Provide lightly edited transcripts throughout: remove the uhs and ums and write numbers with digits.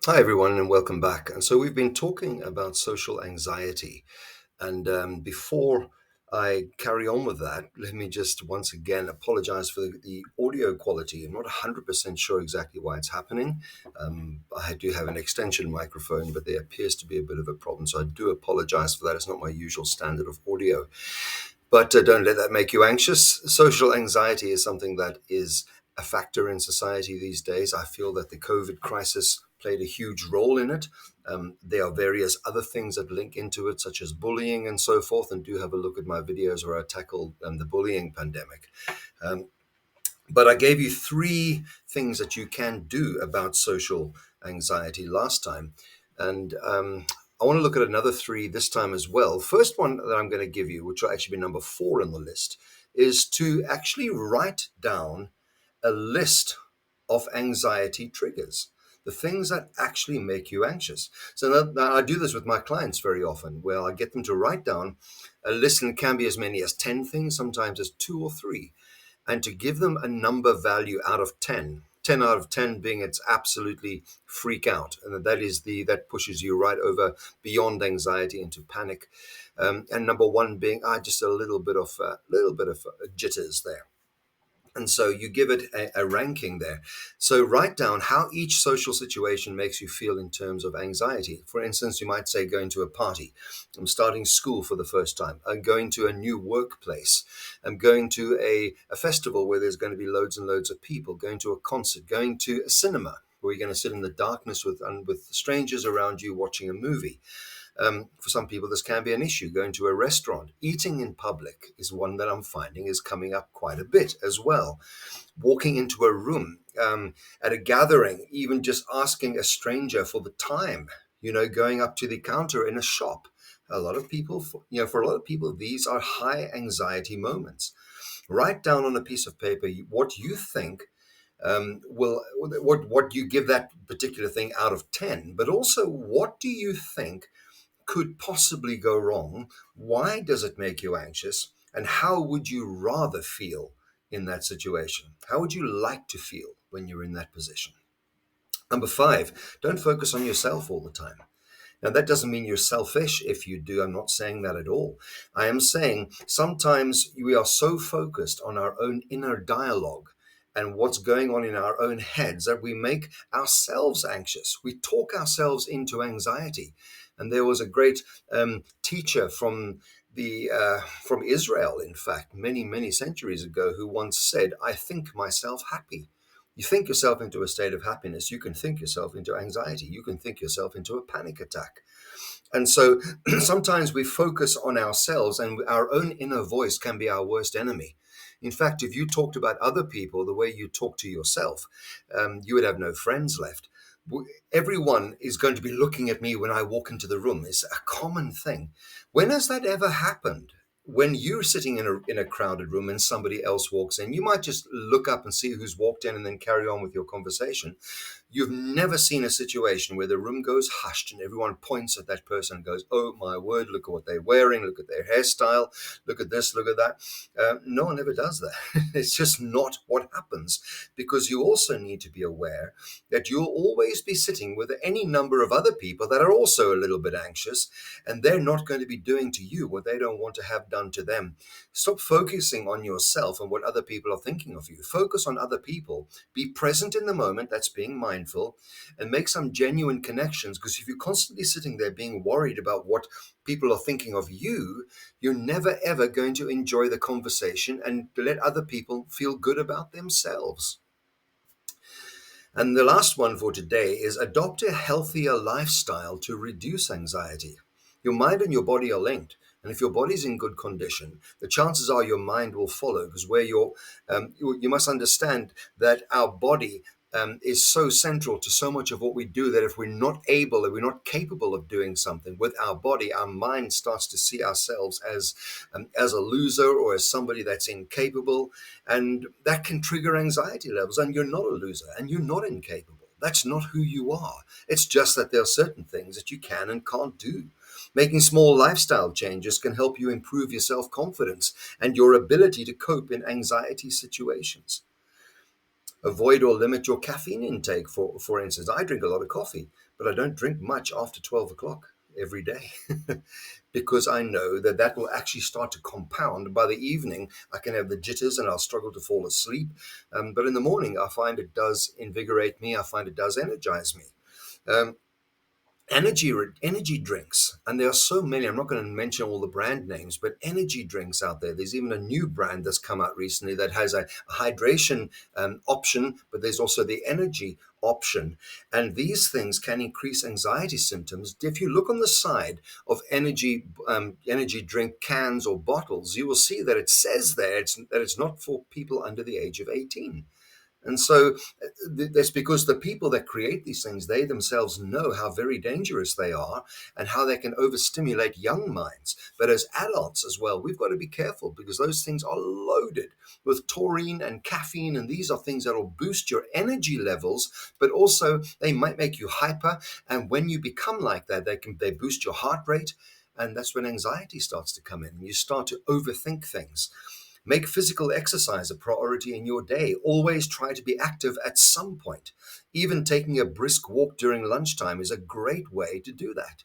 Hi, everyone, and welcome back. And so we've been talking about social anxiety. And before I carry on with that, let me just once again apologize for the audio quality. I'm not 100% sure exactly why it's happening. I do have an extension microphone, but there appears to be a bit of a problem. So I do apologize for that. It's not my usual standard of audio. But don't let that make you anxious. Social anxiety is something that is a factor in society these days. I feel that the COVID crisis played a huge role in it. There are various other things that link into it, such as bullying and so forth. And do have a look at my videos where I tackle the bullying pandemic. Um, but I gave you three things that you can do about social anxiety last time. And I want to look at another three this time as well. First one that I'm going to give you, which will actually be number 4 on the list, is to actually write down a list of anxiety triggers, the things that actually make you anxious. So now I do this with my clients very often, where I get them to write down a list, and it can be as many as 10 things, sometimes as 2 or 3, and to give them a number value out of 10. 10 out of 10 being it's absolutely freak out, and that pushes you right over beyond anxiety into panic, and number 1 being just a little bit of jitters there. And so you give it a ranking there. So write down how each social situation makes you feel in terms of anxiety. For instance, you might say going to a party. I'm starting school for the first time. I'm going to a new workplace. I'm going to a festival where there's going to be loads and loads of people. Going to a concert. Going to a cinema where you're going to sit in the darkness with strangers around you watching a movie. For some people, this can be an issue. Going to a restaurant, eating in public is one that I'm finding is coming up quite a bit as well. Walking into a room, at a gathering, even just asking a stranger for the time, going up to the counter in a shop. A lot of people, for a lot of people, these are high anxiety moments. Write down on a piece of paper what you think will what you give that particular thing out of 10, but also what do you think could possibly go wrong? Why does it make you anxious? And how would you rather feel in that situation? How would you like to feel when you're in that position? Number 5, don't focus on yourself all the time. Now, that doesn't mean you're selfish if you do. I'm not saying that at all. I am saying sometimes we are so focused on our own inner dialogue and what's going on in our own heads that we make ourselves anxious. We talk ourselves into anxiety. And there was a great teacher from Israel, in fact, many centuries ago, who once said, "I think myself happy." You think yourself into a state of happiness, you can think yourself into anxiety, you can think yourself into a panic attack. And so sometimes we focus on ourselves, and our own inner voice can be our worst enemy. In fact, if you talked about other people the way you talk to yourself, you would have no friends left. Everyone is going to be looking at me when I walk into the room. It's a common thing. When has that ever happened? When you're sitting in a crowded room and somebody else walks in, you might just look up and see who's walked in and then carry on with your conversation. You've never seen a situation where the room goes hushed and everyone points at that person and goes, "Oh my word, look at what they're wearing, look at their hairstyle, look at this, look at that." No one ever does that. It's just not what happens, because you also need to be aware that you'll always be sitting with any number of other people that are also a little bit anxious, and they're not going to be doing to you what they don't want to have done to them. Stop focusing on yourself and what other people are thinking of you. Focus on other people. Be present in the moment, that's being mindful, and make some genuine connections, because if you're constantly sitting there being worried about what people are thinking of you, you're never ever going to enjoy the conversation and let other people feel good about themselves. And the last one for today is adopt a healthier lifestyle to reduce anxiety. Your mind and your body are linked. And if your body's in good condition, the chances are your mind will follow, because you must understand that our body is so central to so much of what we do, that if we're not capable of doing something with our body, our mind starts to see ourselves as a loser or as somebody that's incapable, and that can trigger anxiety levels. And you're not a loser, and you're not incapable. That's not who you are. It's just that there are certain things that you can and can't do. Making small lifestyle changes can help you improve your self confidence and your ability to cope in anxiety situations. Avoid or limit your caffeine intake. For instance, I drink a lot of coffee, but I don't drink much after 12 o'clock every day because I know that that will actually start to compound. By the evening, I can have the jitters and I'll struggle to fall asleep. But in the morning, I find it does invigorate me. I find it does energize me. Um, energy drinks, and there are so many. I'm not going to mention all the brand names, but energy drinks out there. There's even a new brand that's come out recently that has a hydration option, but there's also the energy option, and these things can increase anxiety symptoms. If you look on the side of energy drink cans or bottles, you will see that it says there that it's not for people under the age of 18. And so that's because the people that create these things, they themselves know how very dangerous they are and how they can overstimulate young minds. But as adults as well, we've got to be careful because those things are loaded with taurine and caffeine. And these are things that will boost your energy levels, but also they might make you hyper. And when you become like that, they boost your heart rate. And that's when anxiety starts to come in. You start to overthink things. Make physical exercise a priority in your day. Always try to be active at some point. Even taking a brisk walk during lunchtime is a great way to do that.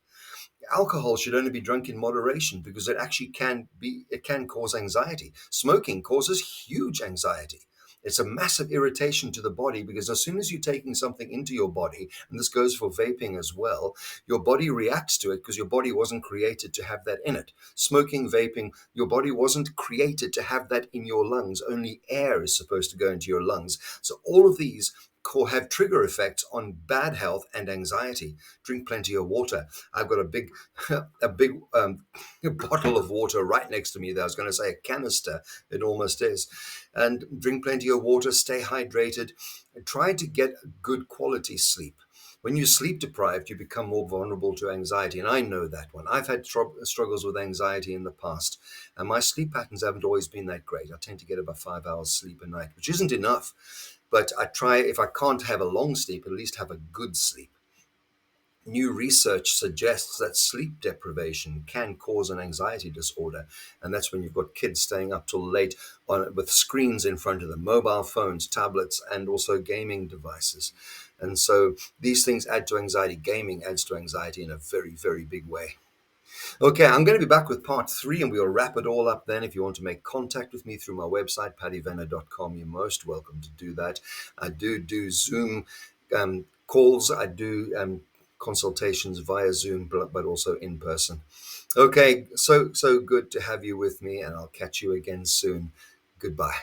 Alcohol should only be drunk in moderation because it can cause anxiety. Smoking causes huge anxiety. It's a massive irritation to the body because as soon as you're taking something into your body, and this goes for vaping as well, your body reacts to it because your body wasn't created to have that in it. Smoking, vaping, your body wasn't created to have that in your lungs. Only air is supposed to go into your lungs. So all of these have trigger effects on bad health and anxiety. Drink plenty of water. I've got a big a big bottle of water right next to me there. I was going to say a canister. It almost is. And drink plenty of water, stay hydrated, and try to get good quality sleep. When you're sleep deprived, you become more vulnerable to anxiety. And I know that one. I've had struggles with anxiety in the past, and my sleep patterns haven't always been that great. I tend to get about 5 hours sleep a night, which isn't enough. But I try, if I can't have a long sleep, at least have a good sleep. New research suggests that sleep deprivation can cause an anxiety disorder. And that's when you've got kids staying up till late with screens in front of them, mobile phones, tablets, and also gaming devices. And so these things add to anxiety. Gaming adds to anxiety in a very, very big way. Okay, I'm going to be back with part 3 and we'll wrap it all up then. If you want to make contact with me through my website, paddyvenner.com, you're most welcome to do that. I do Zoom calls. I do consultations via Zoom, but also in person. Okay, so good to have you with me, and I'll catch you again soon. Goodbye.